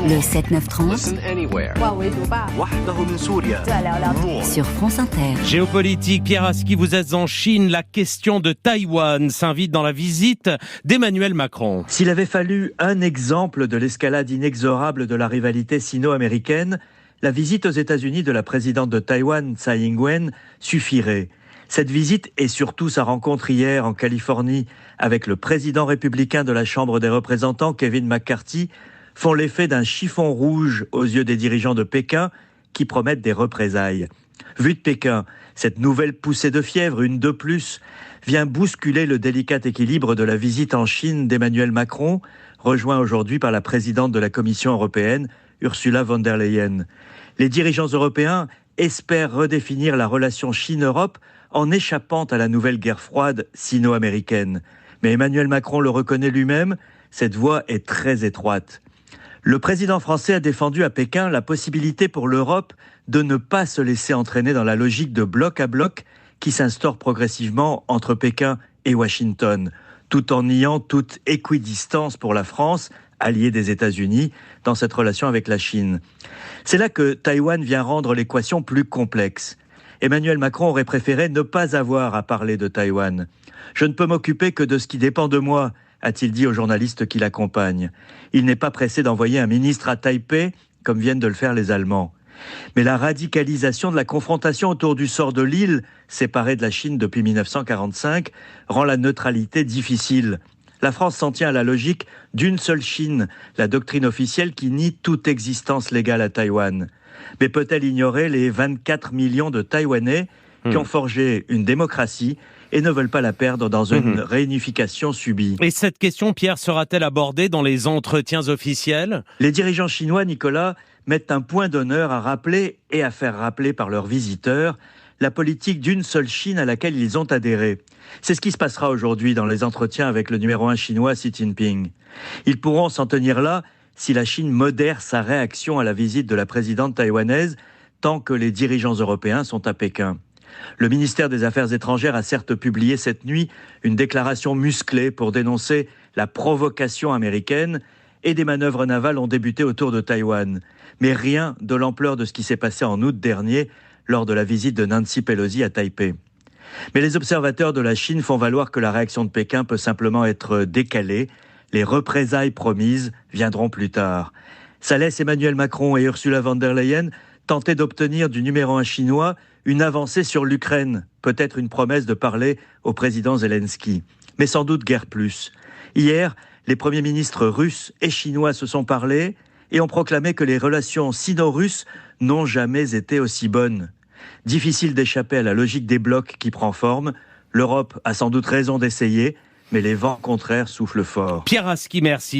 Le 7-9-30 sur France Inter. Géopolitique, Pierre Aski, vous êtes en Chine. La question de Taïwan s'invite dans la visite d'Emmanuel Macron. S'il avait fallu un exemple de l'escalade inexorable de la rivalité sino-américaine, la visite aux États-Unis de la présidente de Taïwan, Tsai Ing-wen, suffirait. Cette visite et surtout sa rencontre hier en Californie avec le président républicain de la Chambre des représentants, Kevin McCarthy, font l'effet d'un chiffon rouge aux yeux des dirigeants de Pékin qui promettent des représailles. Vu de Pékin, cette nouvelle poussée de fièvre, une de plus, vient bousculer le délicat équilibre de la visite en Chine d'Emmanuel Macron, rejoint aujourd'hui par la présidente de la Commission européenne, Ursula von der Leyen. Les dirigeants européens espèrent redéfinir la relation Chine-Europe en échappant à la nouvelle guerre froide sino-américaine. Mais Emmanuel Macron le reconnaît lui-même, cette voie est très étroite. Le président français a défendu à Pékin la possibilité pour l'Europe de ne pas se laisser entraîner dans la logique de bloc à bloc qui s'instaure progressivement entre Pékin et Washington, tout en niant toute équidistance pour la France, alliée des États-Unis, dans cette relation avec la Chine. C'est là que Taïwan vient rendre l'équation plus complexe. Emmanuel Macron aurait préféré ne pas avoir à parler de Taïwan. « Je ne peux m'occuper que de ce qui dépend de moi », a-t-il dit aux journalistes qui l'accompagnent. Il n'est pas pressé d'envoyer un ministre à Taipei, comme viennent de le faire les Allemands. Mais la radicalisation de la confrontation autour du sort de l'île, séparée de la Chine depuis 1945, rend la neutralité difficile. La France s'en tient à la logique d'une seule Chine, la doctrine officielle qui nie toute existence légale à Taïwan. Mais peut-elle ignorer les 24 millions de Taïwanais qui ont forgé une démocratie et ne veulent pas la perdre dans une réunification subie? Et cette question, Pierre, sera-t-elle abordée dans les entretiens officiels? Les dirigeants chinois, Nicolas, mettent un point d'honneur à rappeler et à faire rappeler par leurs visiteurs la politique d'une seule Chine à laquelle ils ont adhéré. C'est ce qui se passera aujourd'hui dans les entretiens avec le numéro 1 chinois Xi Jinping. Ils pourront s'en tenir là si la Chine modère sa réaction à la visite de la présidente taïwanaise tant que les dirigeants européens sont à Pékin. Le ministère des Affaires étrangères a certes publié cette nuit une déclaration musclée pour dénoncer la provocation américaine et des manœuvres navales ont débuté autour de Taïwan. Mais rien de l'ampleur de ce qui s'est passé en août dernier lors de la visite de Nancy Pelosi à Taipei. Mais les observateurs de la Chine font valoir que la réaction de Pékin peut simplement être décalée. Les représailles promises viendront plus tard. Ça laisse Emmanuel Macron et Ursula von der Leyen tenter d'obtenir du numéro 1 chinois une avancée sur l'Ukraine, peut-être une promesse de parler au président Zelensky. Mais sans doute guère plus. Hier, les premiers ministres russes et chinois se sont parlé et ont proclamé que les relations sino-russes n'ont jamais été aussi bonnes. Difficile d'échapper à la logique des blocs qui prend forme. L'Europe a sans doute raison d'essayer, mais les vents contraires soufflent fort. Pierre Aski, merci.